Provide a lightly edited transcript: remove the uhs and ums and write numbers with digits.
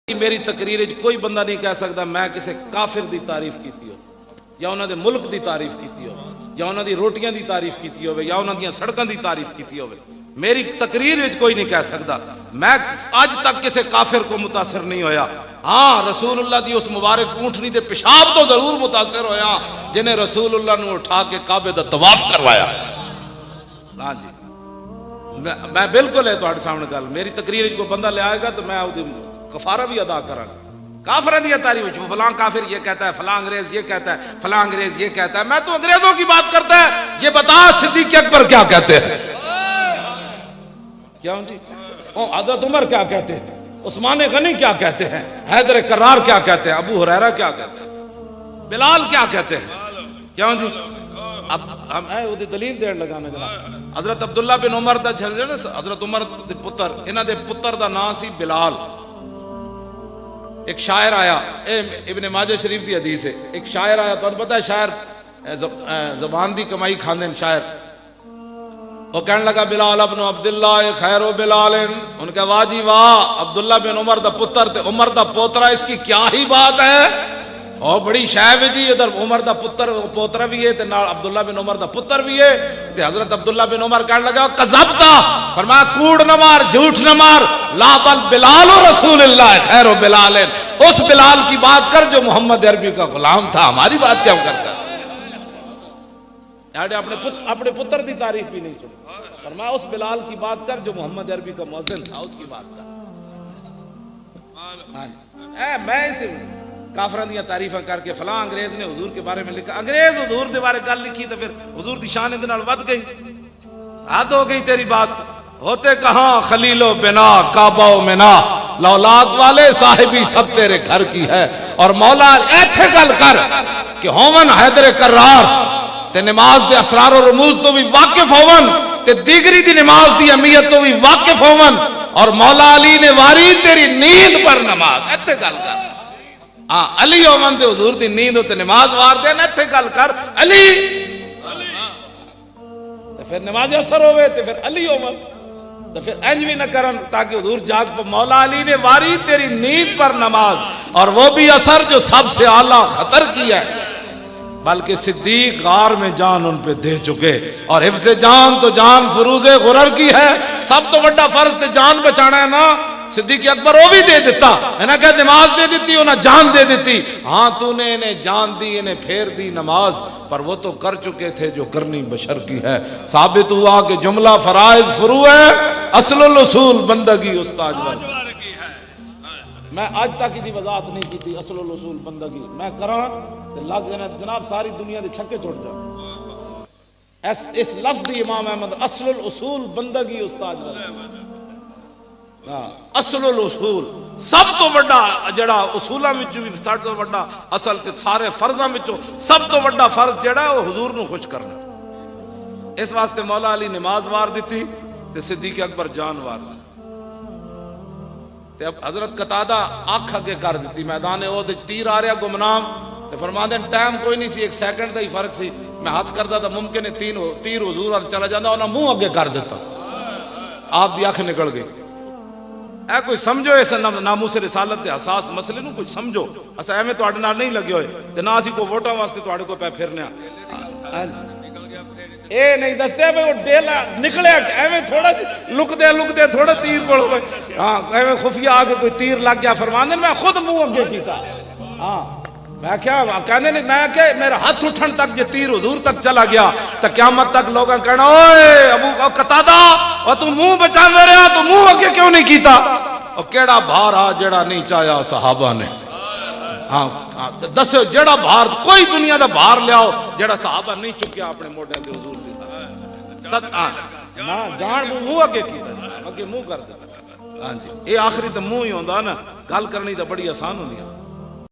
میری تقریر کوئی بندہ نہیں کہہ سکتا میں کسی کافر دی تعریف کیتی ہو یا انہاں دے ملک دی تعریف کیتی ہو یا انہاں دی روٹیاں دی تعریف کیتی ہو یا انہاں دی سڑکاں دی تعریف کیتی ہو. میری تقریر وچ کوئی نہیں کہہ سکتا میں اج تک کسی کافر کو متاثر نہیں ہویا. ہاں رسول اللہ دی اس مبارک اونٹنی دے پیشاب تو ضرور متاثر ہویا جنہیں رسول اللہ نو اٹھا کے کعبے دا طواف کروایا. ہاں جی میں بالکل ہے تہاڈے سامنے گل. میری تقریر وچ کوئی بندہ لے آئے گا تو میں اودی کفارہ بھی ادا کرا. کافر دی تعریف فلاں کافر یہ کہتا ہے, فلاں انگریز یہ کہتا ہے, فلاں انگریز یہ کہتا ہے. میں تو انگریزوں کی بات کرتا ہے. یہ بتا صدیق اکبر کیا کہتے ہیں, کیا جی حضرت عمر کیا کہتے ہیں, عثمان غنی کیا کہتے ہیں, حیدر کرار کیا کہتے ہیں, ابو ہریرہ کیا کہتے ہیں, بلال کیا کہتے ہیں, کیا جی. اب ہم اودی دلیل دین لگا نا جناب. حضرت عبداللہ بن عمر دا حضرت عمر دے پتر, انہاں دے پتر دا نام سی بلال. ایک شاعر آیا, ابن ماجہ شریف دی حدیث ہے, ایک شاعر آیا, تو پتہ ہے شاعر زبان دی کمائی کھاندے ہیں شاعر. وہ کہنے لگا بلال ابن عبداللہ خیر و بلال. ان کا واہ جی واہ, عبداللہ بن عمر دا پتر تے عمر دا پوترا, اس کی کیا ہی بات ہے. اور بڑی شاعر جی, ادھر عمر دا پتر پوترا بھی ہے تے نال عبداللہ بن عمر دا پتر بھی ہے. تے حضرت عبداللہ بن عمر کہنے لگا کذبتا, فرمایا کوڑ نہ مار, جھوٹ نہ مار, لا بل بلال و رسول اللہ خیر و بلال. اس بلال کی بات کر جو محمد عربی کا غلام تھا, ہماری بات کیا کرتا ہے. اپنے پتر دی تعریف بھی نہیں سنی. فرمایا اس بلال کی بات کر جو محمد عربی کا مؤذن تھا, اس کی بات کر. میں اس کافران دیا تعریفہ کر کے فلاں انگریز نے حضور کے بارے میں لکھا, انگریز حضور دے بارے گل لکھی تو پھر حضور دی شان اندر ود گئی, حد ہو گئی تیری بات. ہوتے کہاں خلیل و بنا کعبہ و منا, لولاد والے صاحبی سب تیرے گھر کی ہے. اور مولا ایتھے گل کر کہ ہومن حیدر کرار تے نماز دے اسرار و رموز تو بھی واقف ہومن, تے دیگری دی نماز دی اہمیت تو بھی واقف ہومن, اور مولا علی نے واری تیری نیند پر نماز. ایتھے گل کر. ہاں علی ہومن تے حضور دی نیند تے نماز وار دین. ایتھے گل کر علی تے پھر نماز اثر ہوئے تے پھر علی ہومن تو پھر انج بھی نہ کرن تاکہ حضور جاگ پر. مولا علی نے واری تیری نیند پر نماز, اور وہ بھی اثر جو سب سے اعلیٰ خطر کی ہے, بلکہ صدیق غار میں جان ان پہ دے چکے. اور حفظ جان تو جان فروز غرر کی ہے. سب تو بڑا فرض تے جان بچانا ہے نا. صدیق اکبر وہ بھی دے دیتا ہے نا, کہ نماز دے دیتی انہیں جان دے دیتی. ہاں تو نے انہیں جان دی, انہیں پھیر دی نماز, پر وہ تو کر چکے تھے جو کرنی بشر کی ہے. ثابت ہوا کہ جملہ فرائض فروع ہے, اصل الاصول بندگی استاد والے. میں آج تک کی وضاحت نہیں کی تھی. اصل الاصول بندگی میں کراں لگ جانا جناب, ساری دنیا دے چھکے چھوڑ جا. اس لفظ دی امام احمد اصل الاصول بندگی استاد والے. اصل الاصول سب تو بڑا جڑا اصولاں وچوں بھی سب تو بڑا اصل تے سارے فرضاں وچوں سب تو بڑا فرض جڑا ہے وہ حضور نو خوش کرنا. اس واسطے مولا علی نماز وار دیتی تے صدیق اکبر جان وار دیتی. تے اب حضرت قتادہ آنکھ اگے کر دیتی, میدان احد تیر آ رہا گمنام, تے فرماندے ٹائم کوئی نہیں سی, 1 سیکنڈ دا ہی فرق سی. میں ہاتھ کردا تا ممکن ہے تیر حضور وال چلا جاندا, انہاں منہ اگے کر دیتا, آپ دی اکھ نکل گئی. اے کوئی سمجھو اس ناموس رسالت دے حساس مسئلے نو کوئی سمجھو. اسا ایویں تواڈے نال نہیں لگے ہوئے تے نہ اسی کو ووٹاں واسطے تواڈے کو پے پھرنے اے نہیں دستے بھئی وہ ڈیلا نکلیا ایویں تھوڑا لک دے تھوڑا تیر پڑ گئے. ہاں ایویں خفیہ آ کے کوئی تیر لگ گیا. فرماندے میں خود منہ اگے کیتا. ہاں میں کیا کہنے نہیں, میں کہ میرا ہاتھ اٹھن تک یہ تیر حضور تک چلا گیا تو قیامت تک لوگاں کہنا اوئے ابو قتادہ اور تو منہ بچا میرے, تو منہ اگے کیوں نہیں کیتا. اور کیڑا بھار آ جڑا نہیں چاہیا صحابہ نے. ہاں دسو جڑا بھار, کوئی دنیا دا بھار لیاؤ جڑا صحابہ نہیں چکیا اپنے موڈے تے حضور دے ساتھ. ہاں جان منہ اگے کیتا, اگے منہ کر دیتا. ہاں جی, یہ آخری تو منہ ہی ہوندا نا, گل کرنی تو بڑی آسان ہوندی ہے.